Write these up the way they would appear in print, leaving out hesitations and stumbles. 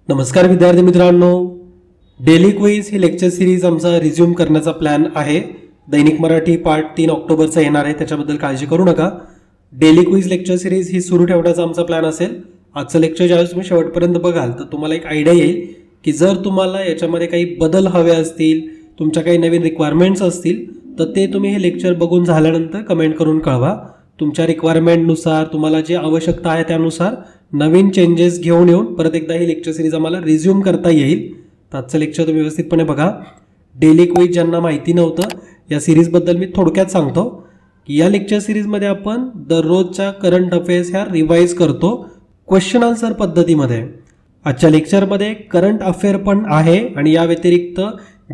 नमस्कार विद्यार्थी मित्रांनो, डेली क्विज ही लेक्चर सिरीज आमचा रिझ्यूम करण्याचा प्लॅन आहे। दैनिक मराठी पार्ट 3 ऑक्टोबरचा येणार आहे, त्याच्याबद्दल काळजी करू नका। डेली क्विज लेक्चर सिरीज ही सुरू ठेवण्याचा आमचा प्लॅन असेल। आजचं लेक्चर ज्यावेळेस तुम्ही शेवटपर्यंत बघाल तर तुम्हाला एक आयडिया येईल की जर तुम्हाला याच्यामध्ये काही बदल हवे असतील, तुमच्या काही नवीन रिक्वायरमेंट्स असतील तर ते तुम्ही हे लेक्चर बघून झाल्यानंतर कमेंट करून कळवा। तुमच्या रिक्वायरमेंटनुसार तुम्हाला जे आवश्यकता आहे त्यानुसार नवीन चेंजेस घेऊन येऊन परत एकदा ही लेक्चर सिरीज आम्हाला रिझ्यूम करता येईल। तर आजचं लेक्चर तुम्ही व्यवस्थितपणे बघा। डेली क्विज ज्यांना माहिती नव्हतं या सिरीजबद्दल मी थोडक्यात सांगतो की या लेक्चर सिरीजमध्ये आपण दररोजच्या करंट अफेअर्स ह्या रिवाइज करतो क्वेश्चन आन्सर पद्धतीमध्ये। आजच्या लेक्चरमध्ये करंट अफेअर पण आहे आणि या व्यतिरिक्त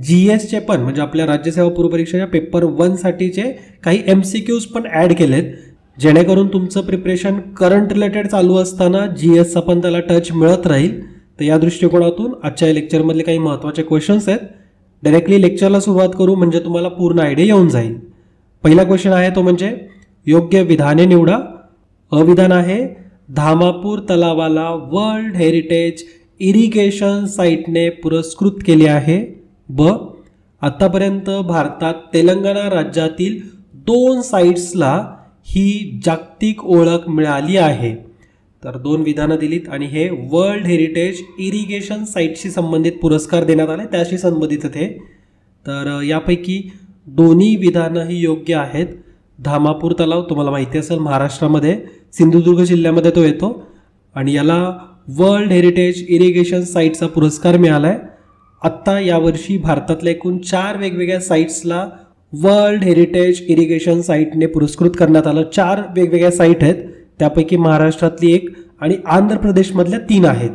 GS चे पण म्हणजे आपल्या राज्यसेवा पूर्व परीक्षेच्या पेपर 1 साठीचे काही MCQs पण ॲड केलेत, जेणेकरून तुमचं प्रिपरेशन करंट रिलेटेड चालू असताना GS चा पण त्याला टच मिळत राहील। तर या दृष्टिकोनातून आजच्या लेक्चरमधले काही महत्त्वाचे क्वेश्चन्स आहेत। डायरेक्टली लेक्चरला सुरुवात करू म्हणजे तुम्हाला पूर्ण आयडिया येऊन जाईल। पहिला क्वेश्चन आहे तो म्हणजे योग्य विधाने निवडा। अविधान आहे धामापूर तलावाला वर्ल्ड हेरिटेज इरिगेशन साइटने पुरस्कृत केले आहे। ब आतापर्यंत भारतात तेलंगणा राज्यातील 2 साइट्सला ही जागतिक ओळख मिळाली आहे। तर 2 विधानं दिलीत आणि हे वर्ल्ड हेरिटेज इरिगेशन साइटशी संबंधित पुरस्कार देण्यात आले, त्याशी संबंधित ते। तर यापैकी दोन्ही विधानं ही योग्य आहेत। धामापूर तलाव तुम्हाला माहिती असेल महाराष्ट्रामध्ये सिंधुदुर्ग जिल्ह्यामध्ये तो येतो आणि याला वर्ल्ड हेरिटेज इरिगेशन साइटचा पुरस्कार मिळाला आहे। आत्ता यावर्षी भारतातल्या एकूण 4 वेगवेगळ्या साइट्सला वर्ल्ड हेरिटेज इरिगेशन साइटने पुरस्कृत करण्यात आलं। 4 वेगवेगळ्या साइट आहेत, त्यापैकी महाराष्ट्रातली एक आणि आंध्र प्रदेशमधल्या 3 आहेत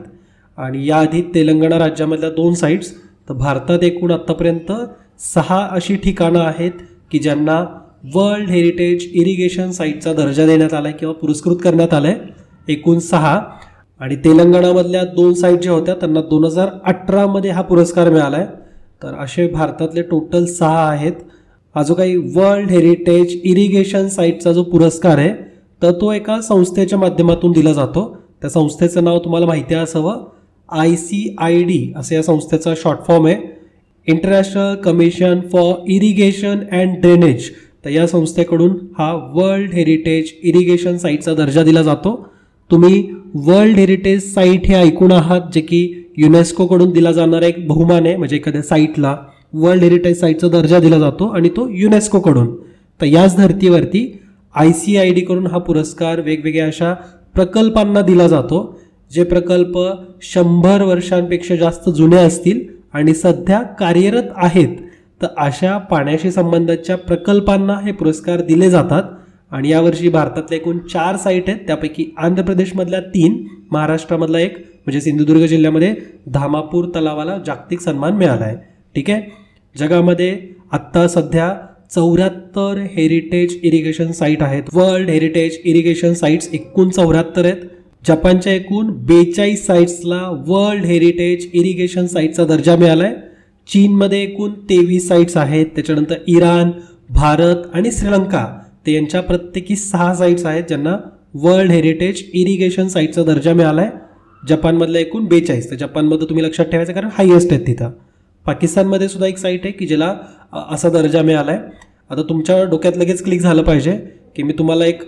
आणि याआधी तेलंगणा राज्यामधल्या 2 साइट्स। तर भारतात एकूण आत्तापर्यंत 6 अशी ठिकाणं आहेत की ज्यांना वर्ल्ड हेरिटेज इरिगेशन साइटचा दर्जा देण्यात आला आहे किंवा पुरस्कृत करण्यात आलं आहे, एकूण 6। आणि तेलंगणामधल्या 2 साइट ज्या होत्या त्यांना 2018 मध्ये हा पुरस्कार मिळाला आहे। तर असे भारतातले टोटल 6 आहेत। हा जो काही वर्ल्ड हेरिटेज इरिगेशन साइटचा जो पुरस्कार आहे तर तो एका संस्थेच्या माध्यमातून दिला जातो। त्या संस्थेचं नाव तुम्हाला माहिती असावं, ICID असं या संस्थेचा शॉर्ट फॉर्म आहे, international commission for irrigation and drainage. तर या संस्थेकडून हा वर्ल्ड हेरिटेज इरिगेशन साइटचा दर्जा दिला जातो। तुम्ही वर्ल्ड हेरिटेज साइट हे ऐकून आहात, जे की युनेस्कोकडून दिला जाणारा एक बहुमान आहे। म्हणजे एखाद्या साइटला वर्ल्ड हेरिटेज साइटचा दर्जा दिला जातो आणि तो युनेस्कोकडून। तर याच धर्तीवरती ICID कडून हा पुरस्कार वेगवेगळ्या अशा प्रकल्पांना दिला जातो, जे प्रकल्प 100 वर्षांपेक्षा जास्त जुने असतील आणि सध्या कार्यरत आहेत। तर अशा पाण्याशी संबंधाच्या प्रकल्पांना हे पुरस्कार दिले जातात आणि यावर्षी भारतातल्या एकूण 4 साइट आहेत, त्यापैकी आंध्र प्रदेशमधल्या 3, महाराष्ट्रामधला 1 म्हणजे सिंधुदुर्ग जिल्ह्यामध्ये धामापूर तलावाला जागतिक सन्मान मिळाला आहे। ठीक आहे। जगामध्ये आत्ता सध्या 74 हेरिटेज इरिगेशन साइट आहेत। वर्ल्ड हेरिटेज इरिगेशन साइट्स एकूण 74 आहेत। जपानच्या एकूण 42 साइट्सला वर्ल्ड हेरिटेज इरिगेशन साइटचा दर्जा मिळाला आहे। चीनमध्ये एकूण 23 साइट्स आहेत। त्याच्यानंतर इराण, भारत आणि श्रीलंका ते यांच्या प्रत्येकी 6 साइट्स आहेत ज्यांना वर्ल्ड हेरिटेज इरिगेशन साइटचा दर्जा मिळाला आहे। जपानमधल्या एकूण 42, तर जपानमध्ये तुम्ही लक्षात ठेवायचं कारण हायेस्ट आहेत तिथं। पाकिस्तानमध्ये सुद्धा एक साइट आहे की ज्याला असा दर्जा मिळाला आहे। आता तुमच्या डोक्यात लगेच क्लिक झालं पाहिजे की मी तुम्हाला एक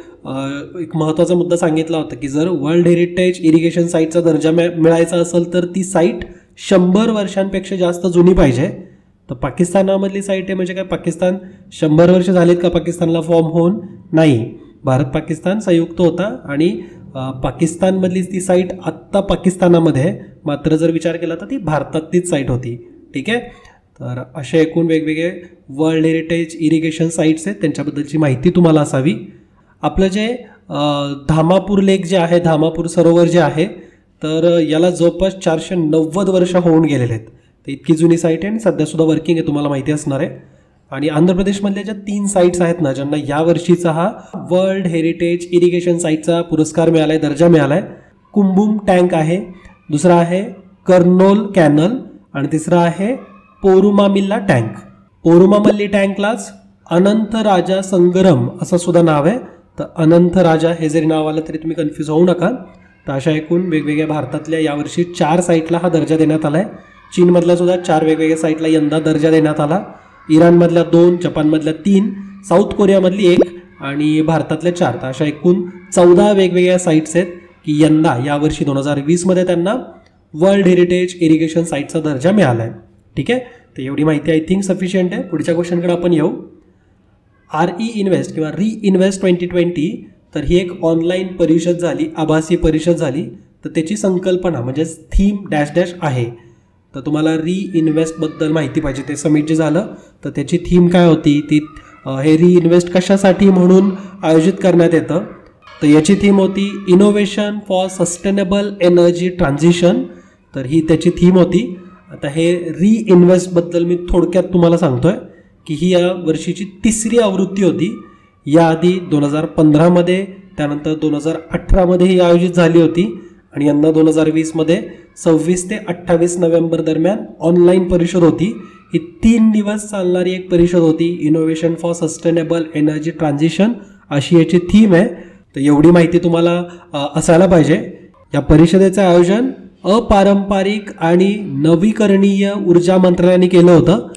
महत्त्वाचा मुद्दा सांगितला होता की जर वर्ल्ड हेरिटेज इरिगेशन साइटचा दर्जा मिळायचा असेल तर ती साइट 100 वर्षांपेक्षा जास्त जुनी पाहिजे। तर पाकिस्तानामधली साइट आहे म्हणजे काय, पाकिस्तान 100 वर्ष झालीत का पाकिस्तानला फॉर्म होऊन? नाही, भारत पाकिस्तान संयुक्त होता आणि पाकिस्तानमधली ती साइट आत्ता पाकिस्तानामध्ये आहे, मात्र जर विचार केला तर ती भारतातलीच साइट होती। ठीक आहे। तर असे एकूण वेगवेगळे वर्ल्ड हेरिटेज इरिगेशन साइट्स आहेत, त्यांच्याबद्दलची माहिती तुम्हाला असावी। आपलं जे धामापूर लेक जे आहे, धामापूर सरोवर जे आहे, तर याला जवळपास 490 वर्ष होऊन गेलेले आहेत। तर इतकी जुनी साईट आहे आणि सध्यासुद्धा वर्किंग आहे, तुम्हाला माहिती असणार आहे। आणि आंध्र प्रदेशमधल्या ज्या 3 साइट्स आहेत ना ज्यांना यावर्षीचा हा वर्ल्ड हेरिटेज इरिगेशन साइटचा पुरस्कार मिळाला आहे, दर्जा मिळाला आहे, कुंभूम टँक आहे, दुसरा आहे कर्नोल कॅनल आणि तिसरा आहे पोरुमामिल्ला टँक। पोरुमामल्ली टँकलाच अनंत राजा संगरम असं सुद्धा नाव आहे। तर अनंत राजा हे जरी नाव आलं तरी तुम्ही कन्फ्यूज होऊ नका। तर अशा एकूण वेगवेगळ्या भारतातल्या यावर्षी 4 साईटला हा दर्जा देण्यात आला आहे. चीनमधल्या सुद्धा 4 वेगवेगळ्या साईटला यंदा दर्जा देण्यात आला. इराणमधल्या 2, जपानमधल्या 3, साऊथ कोरियामधली 1 आणि भारतातल्या 4. तर अशा एकूण 14 वेगवेगळ्या साईट्स आहेत की यंदा यावर्षी 2020मध्ये त्यांना वर्ल्ड हेरिटेज इरिगेशन साईटचा दर्जा मिळाला आहे. ठीक आहे, तर एवढी माहिती आय थिंक सफिशियंट आहे. पुढच्या क्वेश्चनकडे आपण येऊ. RE-इन्व्हेस्ट किंवा री-इन्व्हेस्ट 2020 तर ही एक ऑनलाईन परिषद झाली, आभासी परिषद झाली. तर त्याची संकल्पना म्हणजेच थीम डॅश डॅश आहे. तर तुम्हाला री-इन्व्हेस्टबद्दल माहिती पाहिजे. ते समिट जे झालं तर त्याची थीम काय होती, ती हे री-इन्व्हेस्ट कशासाठी म्हणून आयोजित करण्यात येतं. तर याची थीम होती innovation for sustainable energy transition. तर ही त्याची थीम होती. आता हे री-इन्व्हेस्टबद्दल मी थोडक्यात तुम्हाला सांगतोय की ही या वर्षीची 3री आवृत्ती होती. याआधी 2015मध्ये, त्यानंतर 2018मध्ये ही आयोजित झाली होती आणि यंदा 2020मध्ये 26 ते 28 नोव्हेंबर दरम्यान ऑनलाईन परिषद होती. ही 3 दिवस चालणारी एक परिषद होती. Innovation for sustainable energy transition अशी याची थीम आहे. तर एवढी माहिती तुम्हाला असायला पाहिजे. या परिषदेचं आयोजन अपारंपरिक आणि नवीकरणीय ऊर्जा मंत्रालयाने केलं होतं.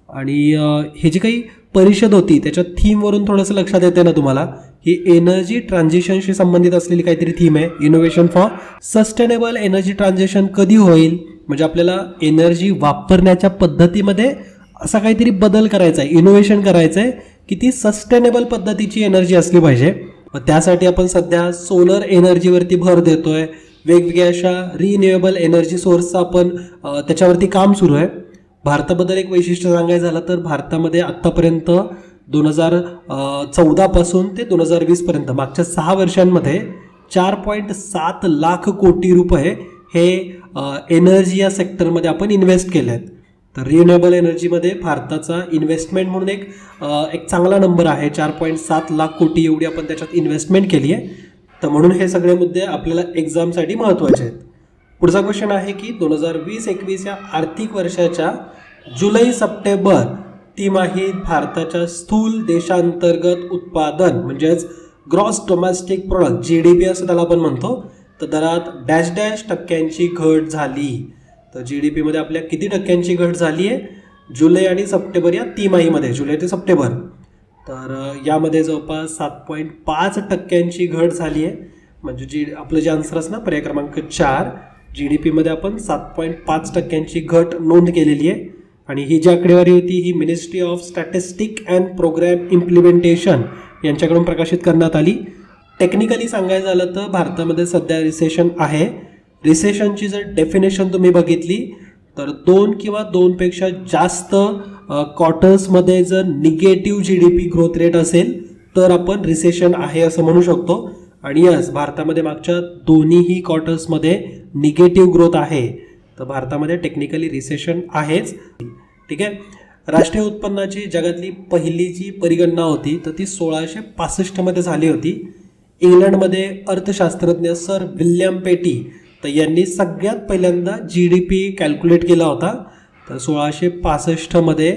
आणि हे जी काही परिषद होती त्याच्या थीमवरून थोडंसं लक्षात येते ना तुम्हाला, ही एनर्जी ट्रान्झिशनशी संबंधित असलेली काहीतरी थीम आहे. Innovation for sustainable energy transition कधी होईल, म्हणजे आपल्याला एनर्जी वापरण्याच्या पद्धतीमध्ये असा काहीतरी बदल करायचा आहे, इनोव्हेशन करायचं आहे की ती सस्टेनेबल पद्धतीची एनर्जी असली पाहिजे. मग त्यासाठी आपण सध्या सोलर एनर्जीवरती भर देतोय. वेगवेगळ्या अशा रिन्युएबल एनर्जी सोर्सचं आपण त्याच्यावरती काम सुरू आहे. भारताबद्दल एक वैशिष्ट्य सांगायचं झालं तर भारतामध्ये आत्तापर्यंत 2014 पासून ते 2020 पर्यंत मागच्या 6 वर्षांमध्ये 4.7 लाख कोटी रुपये हे एनर्जी या सेक्टरमध्ये आपण इन्व्हेस्ट केले आहेत. तर रिन्युएबल एनर्जीमध्ये भारताचा इन्व्हेस्टमेंट म्हणून एक चांगला नंबर आहे. 4.7 लाख कोटी एवढी आपण त्याच्यात इन्व्हेस्टमेंट केली आहे. तर म्हणून हे सगळे मुद्दे आपल्याला एक्झामसाठी महत्त्वाचे आहेत. पुढचा क्वेश्चन आहे की 2020-21 या आर्थिक वर्षाच्या जुलै-सप्टेंबर तिमाहीत भारताच्या स्थूल देशांतर्गत उत्पादन म्हणजेच ग्रॉस डोमेस्टिक प्रोडक्ट GDP असं त्याला आपण म्हणतो, तर दरात डॅश डॅश टक्क्यांची घट झाली. तर GDP मध्ये आपल्या किती टक्क्यांची घट झाली आहे जुलै आणि सप्टेंबर या तिमाहीमध्ये, जुलै ते सप्टेंबर. तर यामध्ये जवळपास 7.5% घट झाली आहे. म्हणजे आपलं जे आन्सर असं ना पर्याय क्रमांक 4, GDP मध्ये आपण 7.5% घट नोंद केलेली आहे. आणि ही जी आकडेवारी होती ही ministry of statistic and programme implementation यांच्याकडून प्रकाशित करण्यात आली. टेक्निकली सांगायचं झालं तर भारतामध्ये सध्या रिसेशन आहे. रिसेशनची जर डेफिनेशन तुम्ही बघितली तर 2 किंवा 2पेक्षा जास्त क्वार्टर्समध्ये जर निगेटिव्ह GDP ग्रोथ रेट असेल तर आपण रिसेशन आहे असं म्हणू शकतो. आणि यस, भारतामध्ये मागच्या दोन्हीही क्वार्टर्समध्ये निगेटिव्ह ग्रोथ आहे. तर भारतामध्ये टेक्निकली रिसेशन आहेच. ठीक आहे. राष्ट्रीय उत्पन्नाची जगातली पहिली जी परिगणना होती तर ती 1665मध्ये झाली होती. इंग्लंडमध्ये अर्थशास्त्रज्ञ सर विल्यम पेटी तर यांनी सगळ्यात पहिल्यांदा GDP कॅल्क्युलेट केला होता. तर 1665मध्ये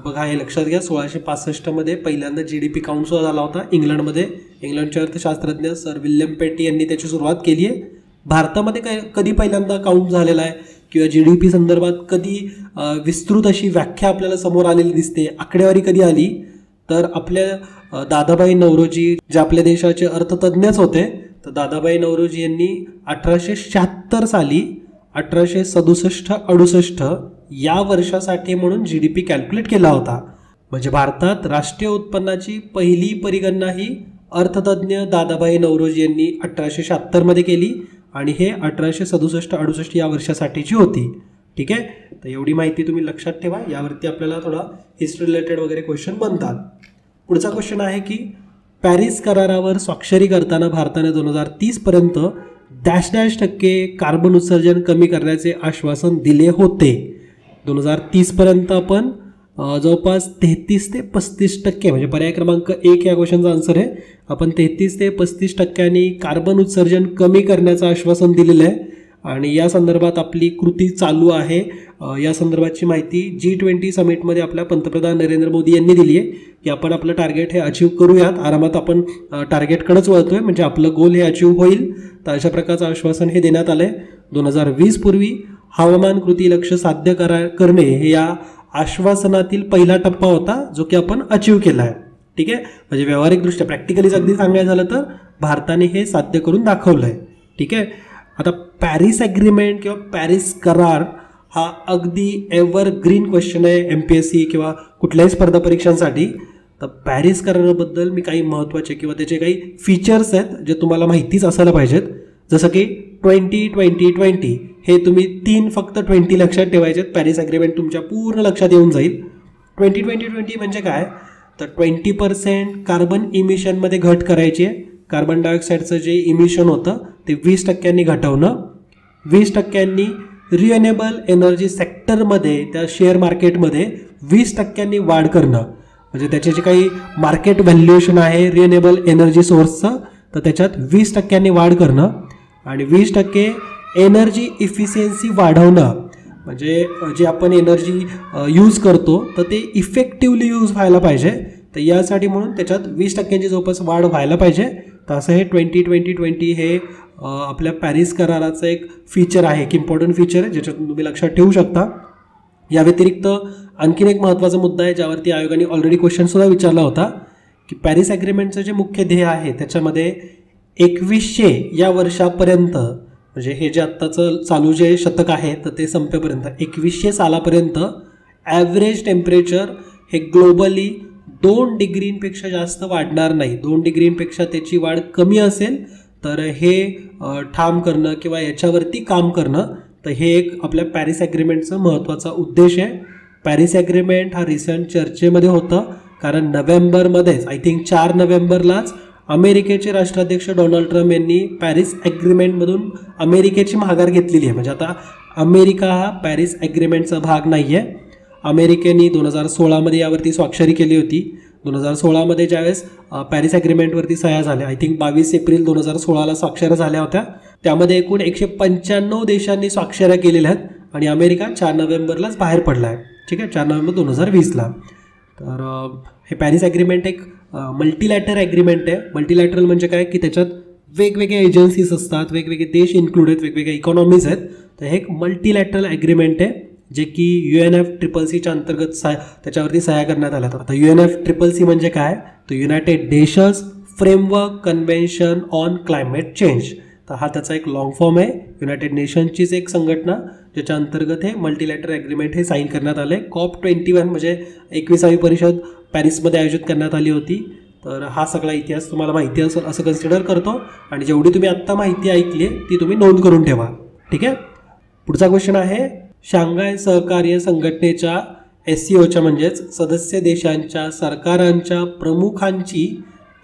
बघा, हे लक्षात घ्या, 1665मध्ये पहिल्यांदा GDP काउंट सुद्धा झाला होता इंग्लंडमध्ये. इंग्लंडचे अर्थशास्त्रज्ञ सर विल्यम पेटी यांनी त्याची सुरुवात केली आहे. भारतामध्ये कधी पहिल्यांदा काउंट झालेला आहे किंवा GDP संदर्भात कधी विस्तृत अशी व्याख्या आपल्याला समोर आलेली दिसते, आकडेवारी कधी आली, तर आपल्या दादाभाई नौरोजी जे आपल्या देशाचे अर्थतज्ञच होते. तर दादाभाई नौरोजी यांनी 1876 साली 1867-68 या वर्षासाठी म्हणून GDP कॅल्क्युलेट केला होता. म्हणजे भारतात राष्ट्रीय उत्पन्नाची पहिली परिगणना ही अर्थतज्ञ दादाभाई नौरोजी यांनी 1876मध्ये केली आणि हे 1867-68 या वर्षासाठीची होती. ठीक आहे. तर एवढी माहिती तुम्ही लक्षात ठेवा. यावरती आपल्याला थोडा हिस्ट्री रिलेटेड वगैरे क्वेश्चन बनतात. पुढचा क्वेश्चन आहे की पॅरिस करारावर स्वाक्षरी करताना भारताने 2030 पर्यंत डॅश डॅश टक्के कार्बन उत्सर्जन कमी करण्याचे आश्वासन दिले होते. 2030 पर्यंत आपण जवळपास 33 ते 35% म्हणजे पर्याय क्रमांक 1 या क्वेश्चनचा आन्सर आहे. आपण 33 ते 35% कार्बन उत्सर्जन कमी करण्याचं आश्वासन दिलेलं आहे. आणि या संदर्भात आपली कृती चालू आहे. या संदर्भाची माहिती G20 समिटमध्ये आपल्या पंतप्रधान नरेंद्र मोदी यांनी दिली आहे की आपण आपलं टार्गेट हे अचीव करूयात. आरामात आपण टार्गेटकडेच वळतोय, म्हणजे आपलं गोल हे अचीव होईल. तर अशा प्रकारचं आश्वासन हे देण्यात आलं आहे. 2020 पूर्वी हवामान कृती लक्ष साध्य करणे हे या आश्वासनातील पहिला टप्पा होता, जो की आपण अचीव केला आहे. ठीक आहे, म्हणजे व्यावहारिकदृष्ट्या प्रॅक्टिकली अगदी सांगायचं झालं तर भारताने हे साध्य करून दाखवलं आहे. ठीक आहे, आता पॅरिस ॲग्रीमेंट किंवा पॅरिस करार हा अगदी एव्हरग्रीन क्वेश्चन आहे MPSC किंवा कुठल्याही स्पर्धा परीक्षांसाठी. तर पॅरिस कराराबद्दल मी काही महत्त्वाचे किंवा त्याचे काही फीचर्स आहेत जे तुम्हाला माहितीच असायला पाहिजेत. जसं की 20-20-20 हे तुम्ही फक्त 20 लक्षात ठेवायचे. पॅरिस ॲग्रीमेंट तुमच्या पूर्ण लक्षात येऊन जाईल. 20-20-20 म्हणजे काय, तर 20% कार्बन इमिशनमध्ये घट करायची आहे. कार्बन डायऑक्साईडचं जे इमिशन होतं ते 20% घटवणं, 20% रिन्युएबल एनर्जी सेक्टरमध्ये त्या शेअर मार्केटमध्ये 20% वाढ करणं. म्हणजे त्याचे जे काही मार्केट व्हॅल्युएशन आहे रिन्युएबल एनर्जी सोर्सचं, तर त्याच्यात 20% वाढ करणं आणि 20% एनर्जी इफिशियन्सी वाढवणं. म्हणजे जे आपण एनर्जी यूज करतो तर ते इफेक्टिव्हली यूज व्हायला पाहिजे. तर यासाठी म्हणून त्याच्यात 20% जवळपास वाढ व्हायला पाहिजे. तर असं हे 20-20-20 हे आपल्या पॅरिस कराराचं एक फीचर आहे, एक इम्पॉर्टंट फीचर आहे ज्याच्यातून तुम्ही लक्षात ठेवू शकता. या व्यतिरिक्त आणखीन एक महत्त्वाचा मुद्दा आहे ज्यावरती आयोगाने ऑलरेडी क्वेश्चनसुद्धा विचारला होता की पॅरिस ॲग्रीमेंटचं जे मुख्य ध्येय आहे त्याच्यामध्ये 2100 या वर्षापर्यंत, म्हणजे हे जे आत्ताचं चालू जे शतक आहे तर ते संपेपर्यंत 2100 सालापर्यंत ॲव्हरेज टेम्परेचर हे ग्लोबली 2 डिग्रींपेक्षा जास्त वाढणार नाही. 2 डिग्रींपेक्षा त्याची वाढ कमी असेल तर हे ठाम करणं किंवा याच्यावरती काम करणं. तर हे एक आपल्या पॅरिस ॲग्रीमेंटचं महत्त्वाचा उद्देश आहे. पॅरिस ॲग्रीमेंट हा रिसेंट चर्चेमध्ये होतं कारण नोव्हेंबरमध्येच, आय थिंक 4 नोव्हेंबरलाच अमेरिकेचे राष्ट्राध्यक्ष डोनाल्ड ट्रम्प यांनी पॅरिस ॲग्रीमेंटमधून अमेरिकेची माघार घेतलेली आहे. म्हणजे आता अमेरिका हा पॅरिस ॲग्रीमेंटचा भाग नाही आहे. अमेरिकेने 2016मध्ये यावरती स्वाक्षरी केली होती. 2016मध्ये ज्यावेळेस पॅरिस ॲग्रीमेंटवरती सह्या झाल्या, आय थिंक 22 एप्रिल 2016ला स्वाक्षऱ्या झाल्या होत्या. त्यामध्ये एकूण 195 देशांनी स्वाक्षऱ्या केलेल्या आहेत आणि अमेरिका 4 नोव्हेंबरलाच बाहेर पडला आहे. ठीक आहे, 4 नोव्हेंबर 2020ला. तर हे पॅरिस ॲग्रीमेंट एक मल्टीलॅटर ॲग्रीमेंट आहे. मल्टीलॅटरल म्हणजे काय की त्याच्यात वेगवेगळे एजन्सीज असतात, वेगवेगळे देश इन्क्लूड आहेत, वेगवेगळे इकॉनॉमीज आहेत. तर हे एक मल्टीलॅटरल ॲग्रीमेंट आहे जे की UNFCCCच्या अंतर्गत त्याच्यावरती सह्या करण्यात आल्या. आता UNFCCC म्हणजे काय, तर United nations framework convention on climate change. तर हा त्याचा एक लॉंग फॉर्म आहे. युनायटेड नेशन्सचीच एक संघटना ज्याच्या अंतर्गत हे मल्टीलॅटर ॲग्रीमेंट हे साईन करण्यात आलं आहे. COP21 म्हणजे 21वी परिषद पॅरिसमध्ये आयोजित करण्यात आली होती. तर हा सगळा इतिहास तुम्हाला माहिती असेल असं कन्सिडर करतो आणि जेवढी तुम्ही आत्ता माहिती ऐकली आहे ती तुम्ही नोंद करून ठेवा. ठीक आहे, पुढचा क्वेश्चन आहे शांघाय सहकार्य संघटनेच्या SCOच्या म्हणजेच सदस्य देशांच्या सरकारांच्या प्रमुखांची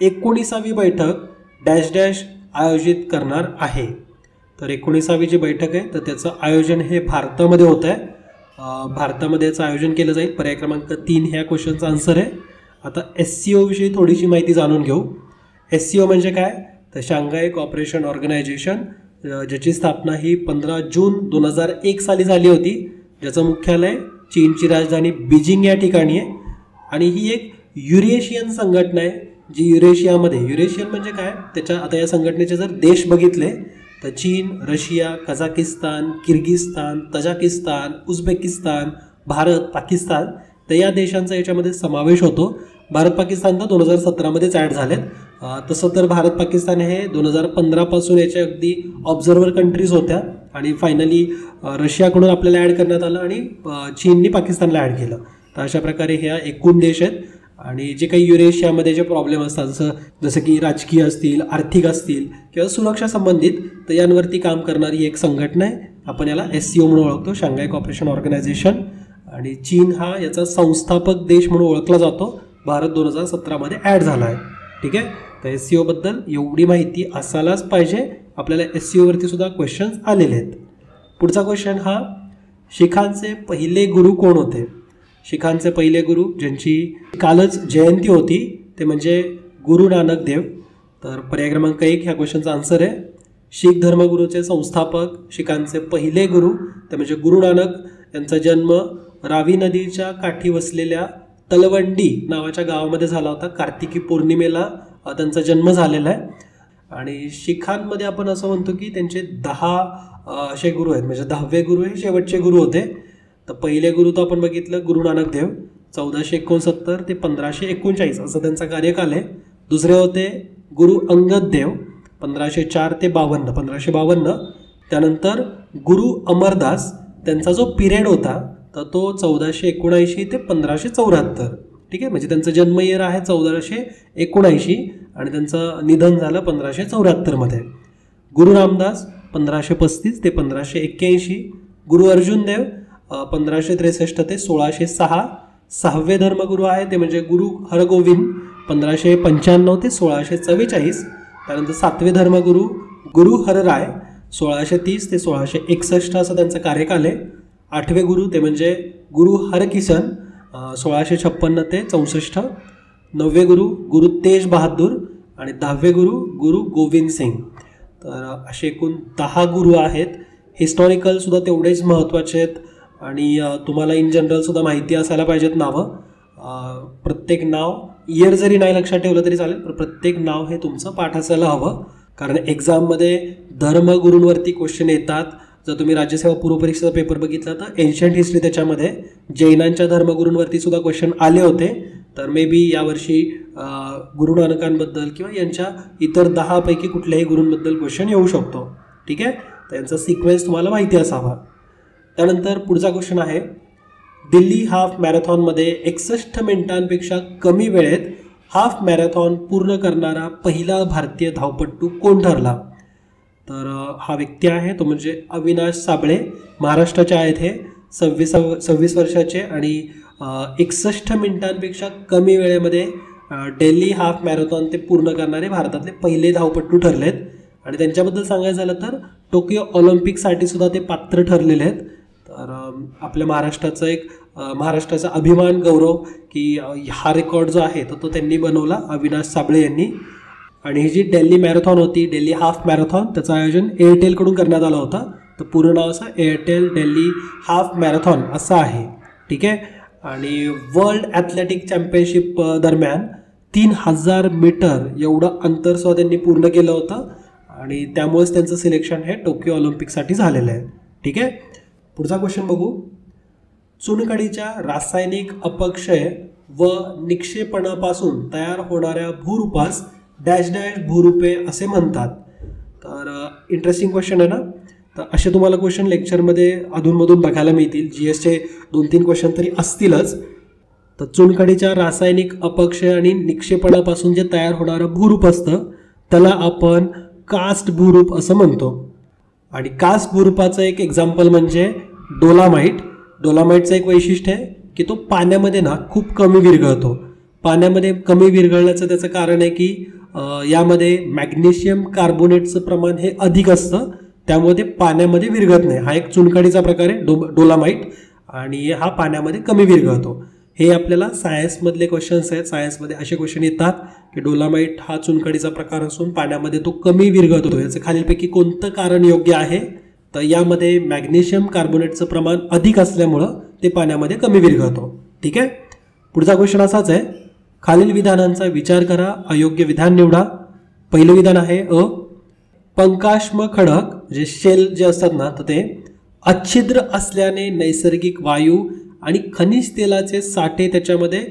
19वी बैठक डॅश डॅश आयोजित करणार आहे. तर 19वी जी बैठक आहे तर त्याचं आयोजन हे भारतामध्ये होतं आहे. भारतामध्ये याचं आयोजन केलं जाईल. पर्याय क्रमांक 3 ह्या क्वेश्चनचा आन्सर आहे. आता SCO विषयी थोडीशी माहिती जाणून घेऊ. SCO म्हणजे काय, तर शांघाय कॉपरेशन ऑर्गनायझेशन, ज्याची स्थापना ही 15 जून 2001 साली झाली होती. ज्याचं मुख्यालय चीनची राजधानी बीजिंग या ठिकाणी आहे. आणि ही एक युरेशियन संघटना आहे जी युरेशियामध्ये, युरेशियन म्हणजे काय, त्याच्या आता या संघटनेचे जर देश बघितले तर चीन, Russia, Kazakhstan, Kyrgyzstan, Tajikistan, Uzbekistan, Bharat, Pakistan, तर या देशांचा याच्यामध्ये समावेश होतो. भारत पाकिस्तान तर 2017मध्येच ॲड झालेत. तसं तर भारत पाकिस्तान हे 2015पासून याचे अगदी ऑब्झर्वर कंट्रीज होत्या आणि फायनली रशियाकडून आपल्याला ॲड करण्यात आलं आणि चीननी पाकिस्तानला ॲड केलं. तर अशा प्रकारे ह्या एकूण देश आहेत. आणि जे काही युरेशियामध्ये जे प्रॉब्लेम असतात जसं की राजकीय असतील, आर्थिक असतील किंवा सुरक्षा संबंधित, तर यांवरती काम करणारी एक संघटना आहे. आपण याला SCO म्हणून ओळखतो, शांघाय कॉपरेशन ऑर्गनायझेशन. आणि चीन हा याचा संस्थापक देश म्हणून ओळखला जातो. भारत 2017मध्ये ॲड झाला आहे. ठीक आहे, तर SCO बद्दल एवढी माहिती असायलाच पाहिजे. आपल्याला SCO वरती सुद्धा क्वेश्चन्स आलेले आहेत. पुढचा क्वेश्चन हा, शिखांचे पहिले गुरु कोण होते. शिखांचे पहिले गुरु ज्यांची कालच जयंती होती ते म्हणजे गुरु नानक देव. तर पर्याय क्रमांक 1 ह्या क्वेश्चनचा आन्सर आहे. शीख धर्मगुरूचे संस्थापक, शीखांचे पहिले गुरु ते म्हणजे गुरु नानक यांचा जन्म रावी नदीच्या काठी वसलेल्या तलवंडी नावाच्या गावामध्ये झाला होता. कार्तिकी पौर्णिमेला त्यांचा जन्म झालेला आहे. आणि शीखांमध्ये आपण असं म्हणतो की त्यांचे 10 असे गुरु आहेत, म्हणजे 10वे गुरु हे शेवटचे गुरु होते. तर पहिले गुरु तर आपण बघितलं गुरु नानक देव 1469 ते 1539 असं त्यांचा कार्यकाल आहे. दुसरे होते गुरु अंगद देव 1504 ते 1552. त्यानंतर गुरु अमरदास त्यांचा जो पिरियड होता तर तो 1479 ते 1574. ठीक आहे, म्हणजे त्यांचं जन्म इयर आहे 1479 आणि त्यांचं निधन झालं 1574 मध्ये. गुरु रामदास 1535 ते 1581. गुरु अर्जुन देव 1563 ते 1606. 6वे धर्मगुरू आहे ते म्हणजे गुरु हरगोविंद 1595 ते 1644. त्यानंतर 7वे धर्मगुरू गुरु हरराय 1630 ते 1661 असं त्यांचा कार्यकाल आहे. 8वे गुरु ते म्हणजे गुरु हरकिशन 1656 ते 64. 9वे गुरु गुरु तेज बहादूर आणि 10वे गुरु गुरु गोविंद सिंग. तर असे एकूण 10 गुरु आहेत. हिस्टॉरिकल सुद्धा तेवढेच महत्त्वाचे आहेत आणि तुम्हाला इन जनरल सुद्धा माहिती असायला पाहिजेत नावं. प्रत्येक नाव इयर जरी नाही लक्षात ठेवलं तरी चालेल, पण प्रत्येक नाव हे तुमचं पाठ असायला हवं, कारण एक्झाममध्ये धर्मगुरूंवरती क्वेश्चन येतात. जर तुम्ही राज्यसेवा पूर्व परीक्षेचा पेपर बघितला तर एन्शंट हिस्ट्री त्याच्यामध्ये जैनांच्या धर्मगुरूंवरती सुद्धा क्वेश्चन आले होते. तर मे बी यावर्षी गुरु नानकांबद्दल किंवा यांच्या इतर 10 पैकी कुठल्याही गुरूंबद्दल क्वेश्चन येऊ शकतो. ठीक आहे, त्यांचा सिक्वेन्स तुम्हाला माहिती असावा. त्यानंतर पुढचा क्वेश्चन आहे, दिल्ली हाफ मॅरेथॉनमध्ये 61 मिनिटांपेक्षा कमी वेळेत हाफ मॅरेथॉन पूर्ण करणारा पहिला भारतीय धावपटू कोण ठरला? तर हा व्यक्ती आहे तो म्हणजे अविनाश साबळे. महाराष्ट्राचे आहेत हे. 26 वर्षाचे आणि 61 मिनिटांपेक्षा कमी वेळेमध्ये दिल्ली हाफ मॅरेथॉन ते पूर्ण करणारे भारतातले पहिले धावपटू ठरलेत. आणि त्यांच्याबद्दल सांगायचं झालं तर टोकियो ऑलिम्पिकसाठी सुद्धा ते पात्र ठरलेले आहेत. तर आपल्या महाराष्ट्राचं एक महाराष्ट्राचा अभिमान गौरव की हा रेकॉर्ड जो आहे तो त्यांनी बनवला, अविनाश साबळे यांनी. आणि ही जी दिल्ली मॅरेथॉन होती, दिल्ली हाफ मॅरेथॉन, त्याचं आयोजन एअरटेलकडून करण्यात आलं होतं. तर पूर्ण नाव असं एअरटेल दिल्ली हाफ मॅरेथॉन असं आहे. ठीक आहे, आणि वर्ल्ड ॲथलेटिक चॅम्पियनशिप दरम्यान 3000 मीटर एवढं अंतर सुद्धा त्यांनी पूर्ण केलं होतं आणि त्यामुळेच त्यांचं सिलेक्शन हे टोकियो ऑलिम्पिकसाठी झालेलं आहे. ठीक आहे, पुढचा क्वेश्चन बघू. चुनखडीच्या रासायनिक अपक्षय व निक्षेपणापासून तयार होणाऱ्या भूरूपास डॅश डॅश भूरूपे असे म्हणतात. तर इंटरेस्टिंग क्वेश्चन आहे ना. तर असे तुम्हाला क्वेश्चन लेक्चरमध्ये अधूनमधून बघायला मिळतील. GSचे 2-3 क्वेश्चन तरी असतीलच. तर चुनखडीच्या रासायनिक अपक्षय आणि निक्षेपणापासून जे तयार होणारं भूरूप असतं त्याला आपण कास्ट भूरूप असं म्हणतो. आणि कास्ट भूरूपाचं एक एक्झाम्पल म्हणजे डोलामाईट. डोलामाईटचं एक वैशिष्ट्य आहे की तो पाण्यामध्ये ना खूप कमी विरघळतो. पाण्यामध्ये कमी विरघळण्याचं त्याचं कारण आहे की यामध्ये मॅग्नेशियम कार्बोनेटचं प्रमाण हे अधिक असतं, त्यामुळे ते पाण्यामध्ये विरघळत नाही. हा एक चुनखडीचा प्रकार आहे डोलामाईट आणि हा पाण्यामध्ये कमी विरघळतो. हे आपल्याला सायन्समधले क्वेश्चन्स आहेत. सायन्समध्ये असे क्वेश्चन येतात की डोलामाईट हा चुनखडीचा प्रकार असून पाण्यामध्ये तो कमी विरघळतो. याचं खालीलपैकी कोणतं कारण योग्य आहे? तर यामध्ये मॅग्नेशियम कार्बोनेटचं प्रमाण अधिक असल्यामुळं ते पाण्यामध्ये कमी विरघळतो. ठीक आहे, पुढचा क्वेश्चन असाच आहे, खालील विधानांचा विचार करा, अयोग्य विधान निवडा. पहिलं विधान आहे पंकाश्म खडक जे शेल जे असतात ना तर ते अच्छिद्र असल्याने नैसर्गिक वायू आणि खनिज तेलाचे साठे त्याच्यामध्ये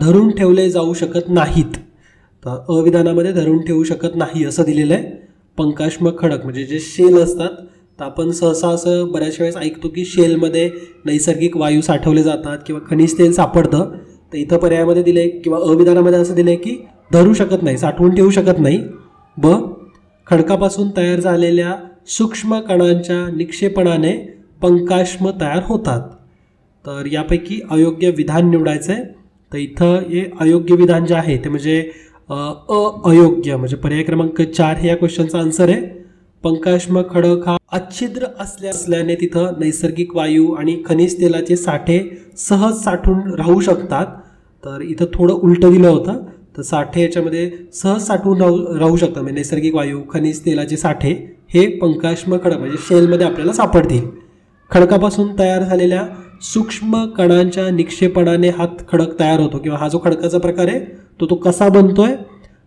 धरून ठेवले जाऊ शकत नाहीत. तर अविधानामध्ये धरून ठेवू शकत नाही असं दिलेलं आहे. पंकाश्म खडक म्हणजे जे शेल असतात, तर आपण सहसा असं बऱ्याच वेळेस ऐकतो की शेलमध्ये नैसर्गिक वायू साठवले जातात किंवा खनिज तेल सापडतं. तर इथं पर्यायामध्ये दिले किंवा अविधानामध्ये असं दिलं आहे की धरू शकत नाही, साठवून ठेवू शकत नाही. खडकापासून तयार झालेल्या सूक्ष्म कणांच्या निक्षेपणाने पंकाश्म तयार होतात. तर यापैकी अयोग्य विधान निवडायचं आहे. तर इथं हे अयोग्य विधान जे आहे ते म्हणजे अयोग्य म्हणजे पर्याय क्रमांक 4 हे या क्वेश्चनचा आन्सर आहे. पंकाश्म खडक हा अच्छिद्र असल्याने तिथं नैसर्गिक वायू आणि खनिज तेलाचे साठे सहज साठून राहू शकतात. तर इथं थोडं उलटं दिलं होतं. तर साठे याच्यामध्ये सहज साठवून राहू शकतात, म्हणजे नैसर्गिक वायू खनिज तेलाचे साठे हे पंकाश्म खडक म्हणजे शेलमध्ये आपल्याला सापडतील. खडकापासून तयार झालेल्या सूक्ष्म कणांच्या निक्षेपणाने हा खडक तयार होतो किंवा हा जो खडकाचा प्रकार आहे तो कसा बनतोय,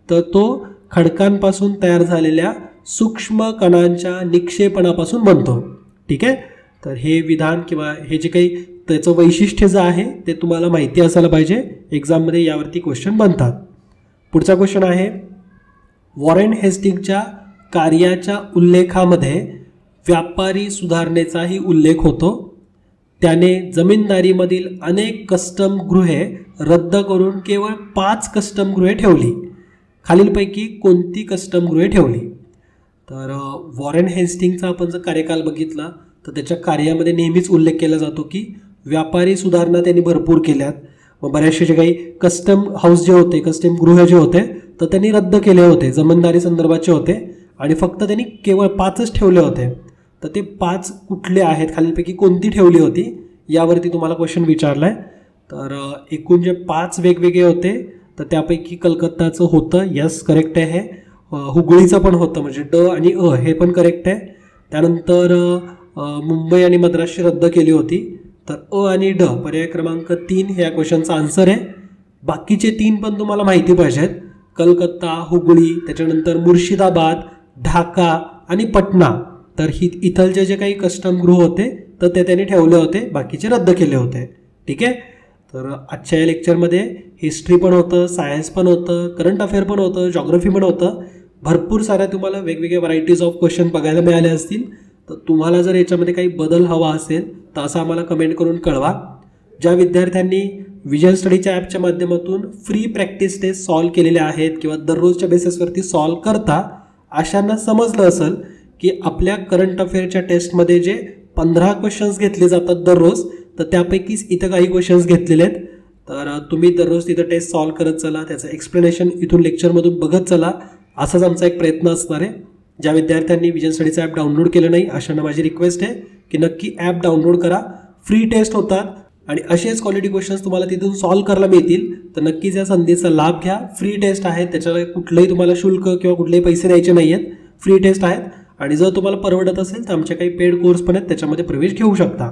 तर तो खडकांपासून तयार झालेल्या सूक्ष्म कणांच्या निक्षेपणापासून बनतो. ठीक आहे, तर हे विधान किंवा हे जे काही त्याचं वैशिष्ट्य जे आहे ते तुम्हाला माहिती असायला पाहिजे. एक्झाममध्ये यावरती क्वेश्चन बनतात. पुढचा क्वेश्चन आहे, वॉरेन हेस्टिंगच्या कार्याच्या उल्लेखामध्ये व्यापारी सुधारणेचाही उल्लेख होतो. त्याने जमीनदारीमधील अनेक कस्टम गृहे रद्द करून केवळ 5 कस्टम गृहे ठेवली. खालीलपैकी कोणती कस्टम गृहे ठेवली? तर वॉरेन हेस्टिंगचा आपण जर कार्यकाल बघितला तर त्याच्या कार्यामध्ये नेहमीच उल्लेख केला जातो की व्यापारी सुधारणा त्यांनी भरपूर केल्यात. मग बऱ्याचशे जे काही कस्टम हाऊस जे होते, कस्टम गृह जे होते तर त्यांनी रद्द केले होते, जमीनदारी संदर्भाचे होते आणि फक्त त्यांनी केवळ 5च ठेवले होते. तर ते 5 कुठले आहेत, खालीलपैकी कोणती ठेवली होती यावरती तुम्हाला क्वेश्चन विचारला आहे. तर एकूण जे 5 वेगवेगळे होते तर त्यापैकी कलकत्ताचं होतं, यस करेक्ट आहे. हुगळीचं पण होतं म्हणजे ड आणि अ हे पण करेक्ट आहे. त्यानंतर मुंबई आणि मद्रासची रद्द केली होती. तर अ आणि ड पर्याय क्रमांक 3 हे या क्वेश्चनचा आन्सर आहे. बाकीचे 3 पण तुम्हाला माहिती पाहिजेत, कलकत्ता, हुगळी, त्याच्यानंतर मुर्शिदाबाद, ढाका आणि पटना. तर इथलचे जे काही कस्टम गृह होते तर ते त्यांनी ठेवले होते, बाकीचे रद्द केले होते. ठीक आहे, तर आजच्या या लेक्चरमध्ये हिस्ट्री पण होतं, सायन्स पण होतं, करंट अफेअर पण होतं, जॉग्रफी पण होतं. भरपूर साऱ्या तुम्हाला वेगवेगळ्या व्हरायटीज ऑफ क्वेश्चन बघायला मिळाले असतील. तर तुम्हाला जर याच्यामध्ये काही बदल हवा असेल तर असं आम्हाला कमेंट करून कळवा. ज्या विद्यार्थ्यांनी विजन स्टडीच्या ॲपच्या माध्यमातून फ्री प्रॅक्टिस टेस्ट सॉल्व केलेल्या आहेत किंवा दररोजच्या बेसिसवरती सॉल्व करता, अशांना समजलं असेल की आपल्या करंट अफेअरच्या टेस्टमध्ये जे 15 क्वेश्चन्स घेतले जातात दररोज, तर त्यापैकीच इथं काही क्वेश्चन्स घेतलेले आहेत. तर तुम्ही दररोज तिथं टेस्ट सॉल्व करत चला, त्याचं एक्सप्लेनेशन इथून लेक्चरमधून बघत चला, असाच आमचा एक प्रयत्न असणार आहे. ज्या विद्यार्थ्यांनी विजन स्टडीचं ॲप डाउनलोड केलं नाही अशांना माझी रिक्वेस्ट आहे की नक्की ॲप डाउनलोड करा. फ्री टेस्ट होतात आणि असेच क्वालिटी क्वेश्चन्स तुम्हाला तिथून सॉल्व करायला मिळतील. तर नक्कीच या संधीचा लाभ घ्या. फ्री टेस्ट आहेत, त्याच्यावर कुठलंही तुम्हाला शुल्क किंवा कुठलेही पैसे द्यायचे नाही आहेत, फ्री टेस्ट आहेत. आणि जर तुम्हाला परवडत असेल तर आमचे काही पेड कोर्स पण आहेत, त्याच्यामध्ये प्रवेश घेऊ शकता.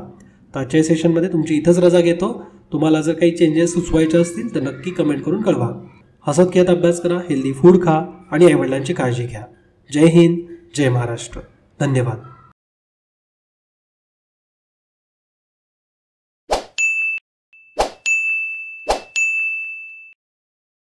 तर आजच्या सेशनमध्ये तुमची इथंच रजा घेतो. तुम्हाला जर काही चेंजेस सुचवायचे असतील तर नक्की कमेंट करून कळवा. हसत खेळत अभ्यास करा, हेल्दी फूड खा आणि आईवडिलांची काळजी घ्या. जय हिंद, जय महाराष्ट्र. धन्यवाद.